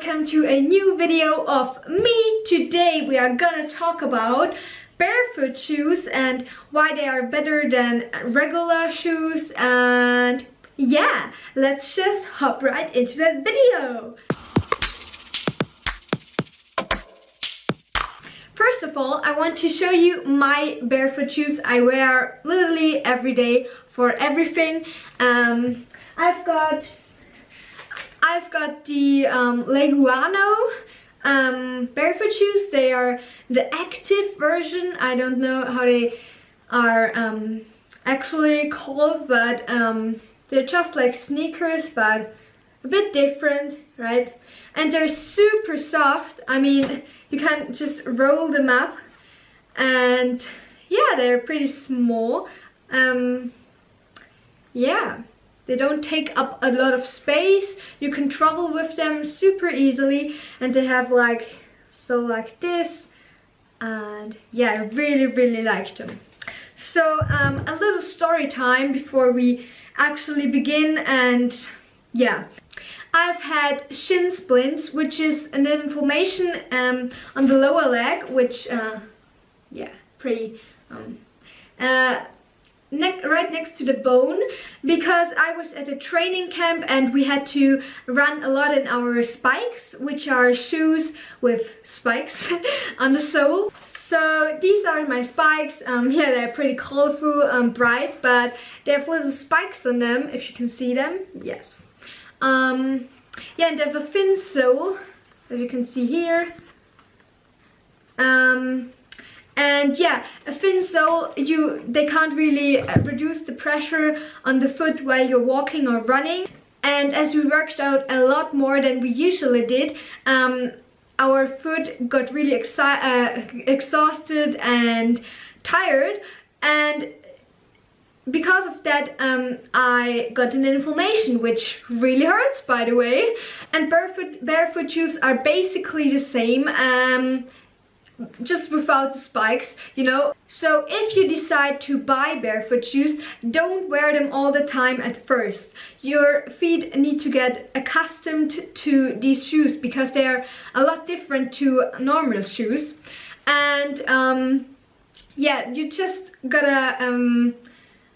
welcome to a new video of me. Today we are gonna talk about barefoot shoes and why they are better than regular shoes, and yeah, let's just hop right into the video. First of all, I want to show you my barefoot shoes I wear literally every day for everything. I've got the LEGUANO barefoot shoes. They are the active version. I don't know how they are actually called, but they're just like sneakers, but a bit different, right? And they're super soft. I mean, you can just roll them up, and yeah, they're pretty small. Yeah, they don't take up a lot of space. You can travel with them super easily, and they have like this, and yeah, I really like them. So a little story time before we actually begin. And yeah, I've had shin splints, which is an inflammation on the lower leg, which yeah, pretty right next to the bone, because I was at a training camp and we had to run a lot in our spikes, which are shoes with spikes on the sole. So these are my spikes. Yeah, they're pretty colorful, bright, but they have little spikes on them, if you can see them. Yes. Yeah, and they have a thin sole, as you can see here. And yeah, a thin sole, they can't really reduce the pressure on the foot while you're walking or running. And as we worked out a lot more than we usually did, our foot got really exhausted and tired, and because of that I got an inflammation, which really hurts, by the way. And barefoot shoes are basically the same, just without the spikes, you know. So if you decide to buy barefoot shoes, don't wear them all the time at first. Your feet need to get accustomed to these shoes because they are a lot different to normal shoes. And yeah, you just gotta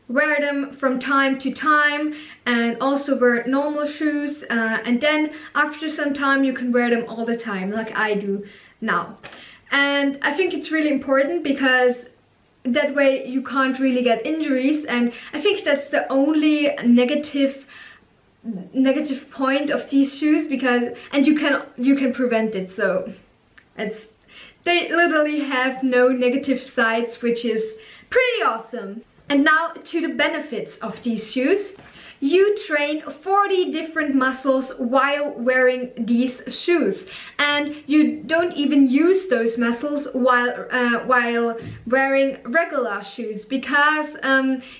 wear them from time to time, and also wear normal shoes, and then after some time you can wear them all the time, like I do now. And I think it's really important because that way you can't really get injuries, and I think that's the only negative point of these shoes, because you can prevent it. So they literally have no negative sides, which is pretty awesome. And now to the benefits of these shoes. You train 40 different muscles while wearing these shoes, and you don't even use those muscles while wearing regular shoes, because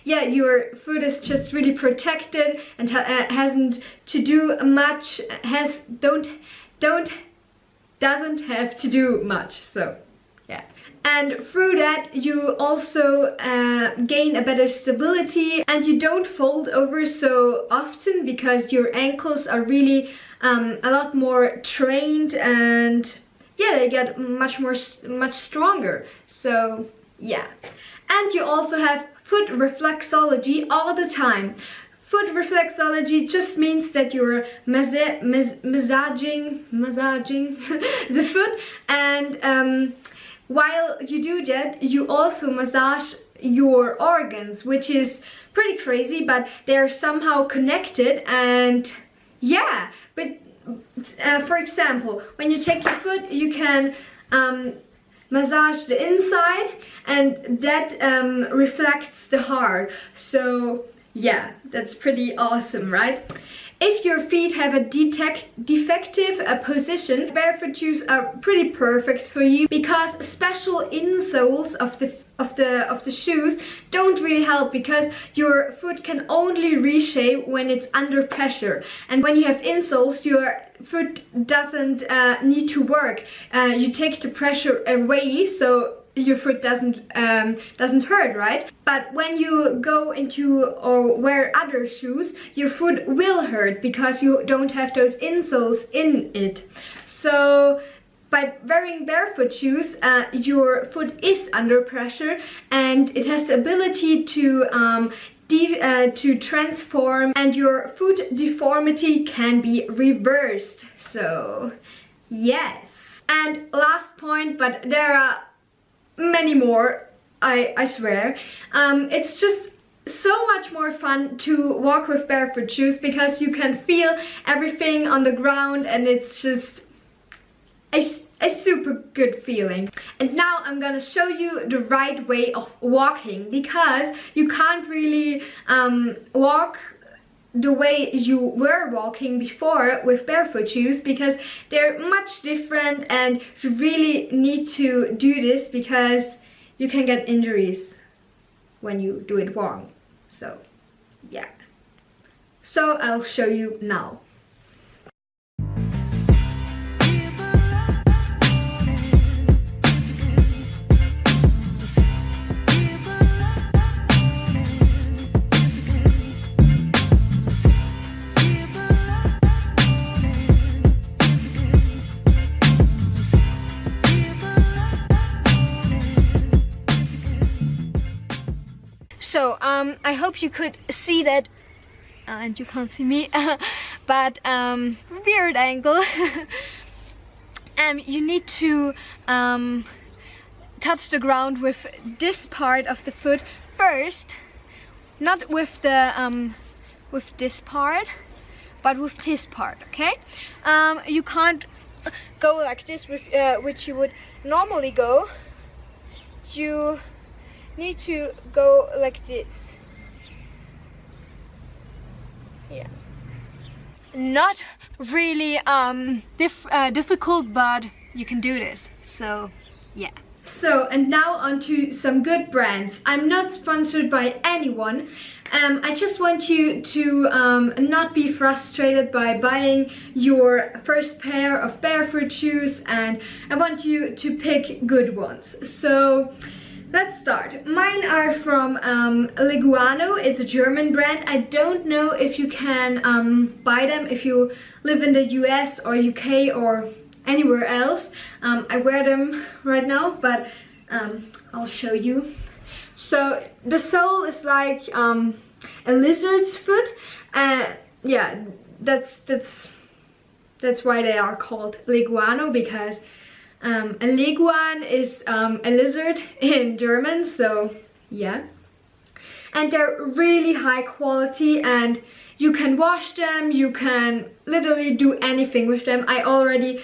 yeah, your foot is just really protected and hasn't to do much, doesn't have to do much. So yeah. And through that you also gain a better stability, and you don't fold over so often because your ankles are really a lot more trained, and yeah, they get much stronger. So yeah. And you also have foot reflexology all the time. Foot reflexology just means that you're massaging the foot, and while you do that, you also massage your organs, which is pretty crazy, but they're somehow connected. And yeah, but for example, when you take your foot, you can massage the inside, and that reflects the heart. So yeah, that's pretty awesome, right? If your feet have a defective position, barefoot shoes are pretty perfect for you, because special insoles of the shoes don't really help, because your foot can only reshape when it's under pressure. And when you have insoles, your foot doesn't need to work. You take the pressure away, so your foot doesn't hurt, right? But when you go into or wear other shoes, your foot will hurt because you don't have those insoles in it. So by wearing barefoot shoes, your foot is under pressure and it has the ability to transform, and your foot deformity can be reversed. So yes. And last point, but there are many more, I swear. It's just so much more fun to walk with barefoot shoes because you can feel everything on the ground, and it's just a super good feeling. And now I'm gonna show you the right way of walking, because you can't really walk the way you were walking before with barefoot shoes, because they're much different, and you really need to do this because you can get injuries when you do it wrong. So yeah, so I'll show you now. So I hope you could see that, and you can't see me, but weird angle. You need to touch the ground with this part of the foot first, not with the with this part, but with this part. Okay? You can't go like this with which you would normally go. You need to go like this. Yeah, not really difficult, but you can do this. So yeah. So, and now on to some good brands. I'm not sponsored by anyone. I just want you to not be frustrated by buying your first pair of barefoot shoes, and I want you to pick good ones. So let's start. Mine are from LEGUANO. It's a German brand. I don't know if you can buy them if you live in the US or UK or anywhere else. I wear them right now, but I'll show you. So the sole is like a lizard's foot. Yeah, that's why they are called LEGUANO, because a leguan is a lizard in German, so yeah. And they're really high quality, and you can wash them, you can literally do anything with them. I already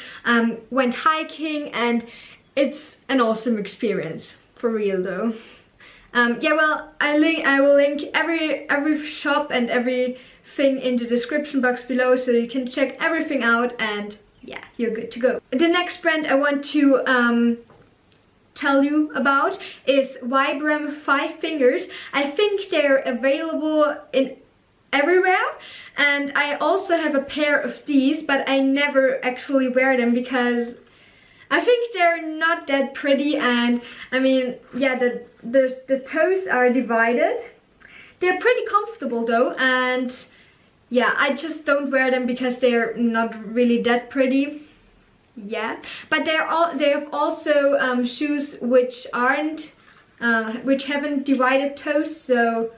went hiking, and it's an awesome experience, for real though. Yeah, well, I will link every shop and everything in the description box below, so you can check everything out, and yeah, you're good to go. The next brand I want to tell you about is VIBRAM 5 Fingers. I think they're available in everywhere, and I also have a pair of these, but I never actually wear them because I think they're not that pretty, and I mean, yeah, the toes are divided. They're pretty comfortable though, and yeah, I just don't wear them because they're not really that pretty. Yeah, but they have also shoes which haven't divided toes, so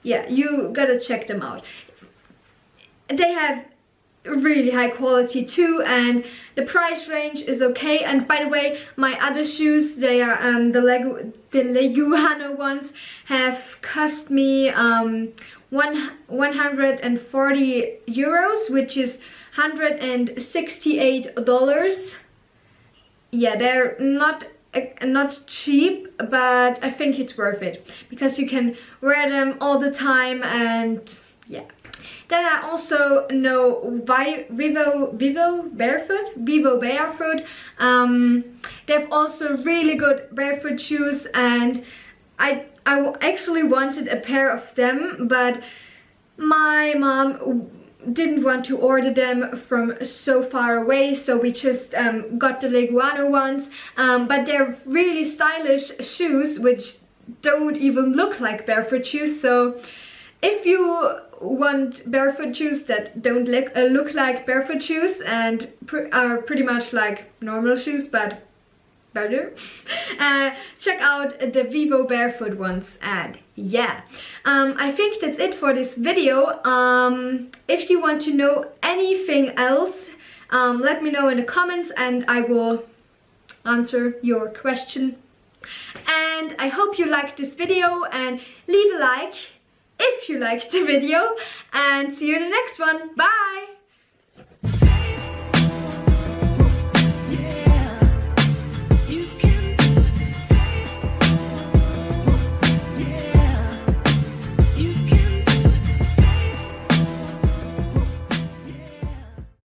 yeah, you gotta check them out. They have really high quality too, and the price range is okay. And by the way, my other shoes, they are the LEGUANO ones, have cost me 140 euros, which is $168. Yeah, they're not cheap, but I think it's worth it because you can wear them all the time, and yeah. Then I also know VIVO Barefoot. They have also really good barefoot shoes, and I actually wanted a pair of them, but my mom didn't want to order them from so far away, so we just got the LEGUANO ones, but they're really stylish shoes which don't even look like barefoot shoes. So if you want barefoot shoes that don't look like barefoot shoes and are pretty much like normal shoes but better, check out the VIVO barefoot ones. And yeah, I think that's it for this video. If you want to know anything else, let me know in the comments and I will answer your question. And I hope you liked this video, and leave a like if you liked the video, and see you in the next one. Bye!